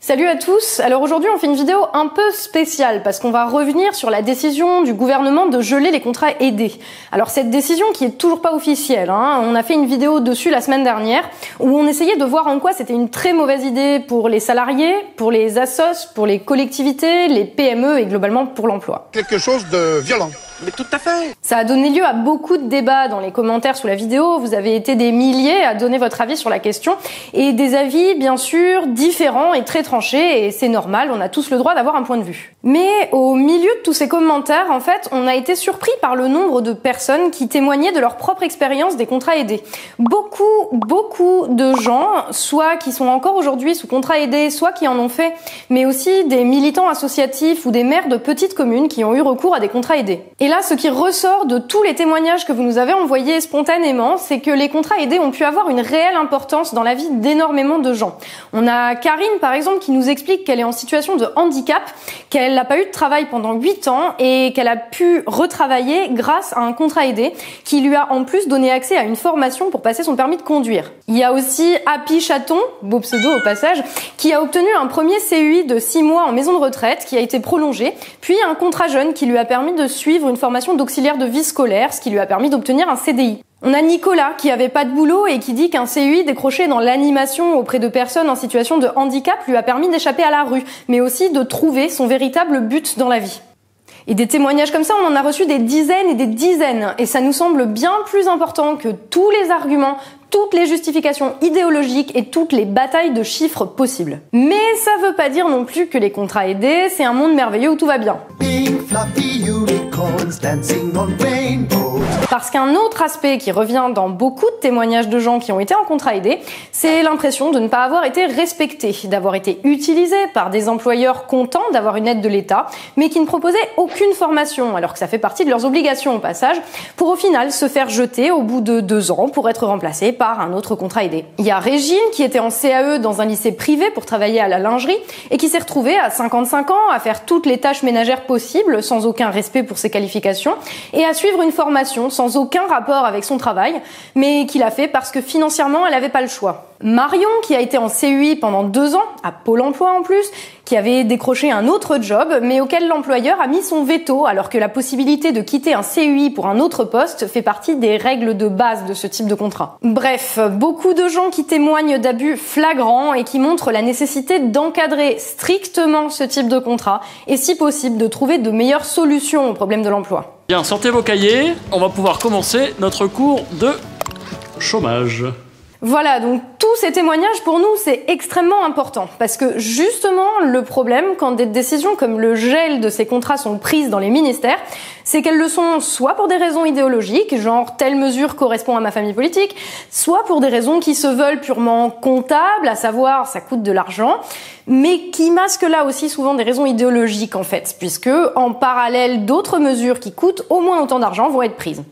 Salut à tous. Alors aujourd'hui on fait une vidéo un peu spéciale parce qu'on va revenir sur la décision du gouvernement de geler les contrats aidés. Alors cette décision qui est toujours pas officielle, on a fait une vidéo dessus la semaine dernière où on essayait de voir en quoi c'était une très mauvaise idée pour les salariés, pour les assos, pour les collectivités, les PME et globalement pour l'emploi. Quelque chose de violent. Mais tout à fait. Ça a donné lieu à beaucoup de débats dans les commentaires sous la vidéo. Vous avez été des milliers à donner votre avis sur la question et des avis bien sûr différents et très tranchés et c'est normal, on a tous le droit d'avoir un point de vue. Mais au milieu de tous ces commentaires, en fait, on a été surpris par le nombre de personnes qui témoignaient de leur propre expérience des contrats aidés. Beaucoup de gens, soit qui sont encore aujourd'hui sous contrat aidé, soit qui en ont fait, mais aussi des militants associatifs ou des maires de petites communes qui ont eu recours à des contrats aidés. Et là, ce qui ressort de tous les témoignages que vous nous avez envoyés spontanément, c'est que les contrats aidés ont pu avoir une réelle importance dans la vie d'énormément de gens. On a Karine, par exemple, qui nous explique qu'elle est en situation de handicap, qu'elle n'a pas eu de travail pendant 8 ans et qu'elle a pu retravailler grâce à un contrat aidé qui lui a en plus donné accès à une formation pour passer son permis de conduire. Il y a aussi Happy Chaton, beau pseudo au passage, qui a obtenu un premier CUI de 6 mois en maison de retraite qui a été prolongé, puis un contrat jeune qui lui a permis de suivre une formation d'auxiliaire de vie scolaire, ce qui lui a permis d'obtenir un CDI. On a Nicolas qui avait pas de boulot et qui dit qu'un CUI décroché dans l'animation auprès de personnes en situation de handicap lui a permis d'échapper à la rue, mais aussi de trouver son véritable but dans la vie. Et des témoignages comme ça, on en a reçu des dizaines et des dizaines, et ça nous semble bien plus important que tous les arguments, toutes les justifications idéologiques et toutes les batailles de chiffres possibles. Mais ça veut pas dire non plus que les contrats aidés, c'est un monde merveilleux où tout va bien. Parce qu'un autre aspect qui revient dans beaucoup de témoignages de gens qui ont été en contrat aidé, c'est l'impression de ne pas avoir été respecté, d'avoir été utilisé par des employeurs contents d'avoir une aide de l'État, mais qui ne proposaient aucune formation, alors que ça fait partie de leurs obligations au passage, pour au final se faire jeter au bout de 2 ans pour être remplacé par un autre contrat aidé. Il y a Régine qui était en CAE dans un lycée privé pour travailler à la lingerie et qui s'est retrouvée à 55 ans à faire toutes les tâches ménagères possibles sans aucun respect pour ses qualifications et à suivre une formation sans aucun rapport avec son travail, mais qu'il a fait parce que financièrement elle n'avait pas le choix. Marion qui a été en CUI pendant 2 ans, à Pôle emploi en plus, qui avait décroché un autre job, mais auquel l'employeur a mis son veto, alors que la possibilité de quitter un CUI pour un autre poste fait partie des règles de base de ce type de contrat. Bref, beaucoup de gens qui témoignent d'abus flagrants et qui montrent la nécessité d'encadrer strictement ce type de contrat et si possible de trouver de meilleures solutions au problème de l'emploi. Bien, sortez vos cahiers, on va pouvoir commencer notre cours de chômage. Voilà, donc tous ces témoignages pour nous c'est extrêmement important parce que justement le problème quand des décisions comme le gel de ces contrats sont prises dans les ministères, c'est qu'elles le sont soit pour des raisons idéologiques, genre telle mesure correspond à ma famille politique, soit pour des raisons qui se veulent purement comptables, à savoir ça coûte de l'argent, mais qui masquent là aussi souvent des raisons idéologiques en fait, puisque en parallèle d'autres mesures qui coûtent au moins autant d'argent vont être prises.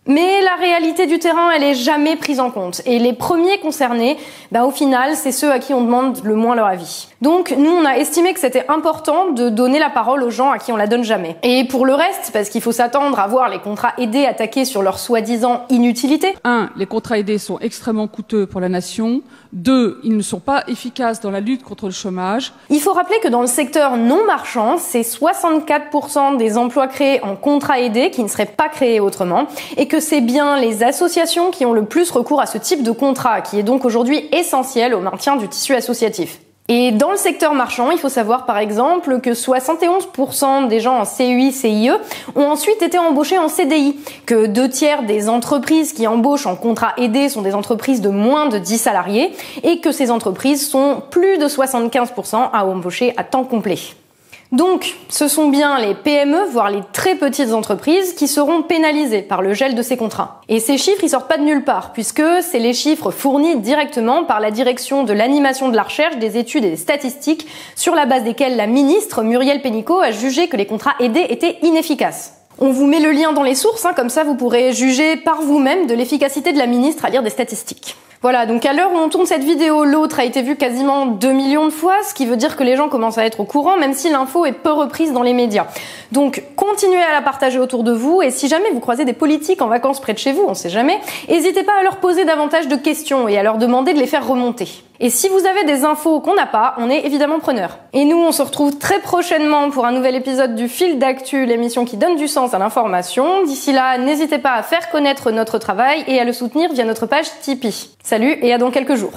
Mais la réalité du terrain, elle est jamais prise en compte. Et les premiers concernés, au final, c'est ceux à qui on demande le moins leur avis. Donc, nous, on a estimé que c'était important de donner la parole aux gens à qui on la donne jamais. Et pour le reste, parce qu'il faut s'attendre à voir les contrats aidés attaqués sur leur soi-disant inutilité. 1. Les contrats aidés sont extrêmement coûteux pour la nation. 2. Ils ne sont pas efficaces dans la lutte contre le chômage. Il faut rappeler que dans le secteur non marchand, c'est 64% des emplois créés en contrat aidé qui ne seraient pas créés autrement. Et que c'est bien les associations qui ont le plus recours à ce type de contrat, qui est donc aujourd'hui essentiel au maintien du tissu associatif. Et dans le secteur marchand, il faut savoir par exemple que 71% des gens en CUI, CIE ont ensuite été embauchés en CDI, que 2/3 des entreprises qui embauchent en contrat aidé sont des entreprises de moins de 10 salariés et que ces entreprises sont plus de 75% à embaucher à temps complet. Donc, ce sont bien les PME, voire les très petites entreprises, qui seront pénalisées par le gel de ces contrats. Et ces chiffres, ils sortent pas de nulle part, puisque c'est les chiffres fournis directement par la direction de l'animation de la recherche, des études et des statistiques, sur la base desquelles la ministre Muriel Pénicaud a jugé que les contrats aidés étaient inefficaces. On vous met le lien dans les sources, comme ça vous pourrez juger par vous-même de l'efficacité de la ministre à lire des statistiques. Voilà, donc à l'heure où on tourne cette vidéo, l'autre a été vue quasiment 2 millions de fois, ce qui veut dire que les gens commencent à être au courant, même si l'info est peu reprise dans les médias. Donc continuez à la partager autour de vous, et si jamais vous croisez des politiques en vacances près de chez vous, on sait jamais, n'hésitez pas à leur poser davantage de questions et à leur demander de les faire remonter. Et si vous avez des infos qu'on n'a pas, on est évidemment preneur. Et nous, on se retrouve très prochainement pour un nouvel épisode du Fil d'Actu, l'émission qui donne du sens à l'information. D'ici là, n'hésitez pas à faire connaître notre travail et à le soutenir via notre page Tipeee. Salut et à dans quelques jours.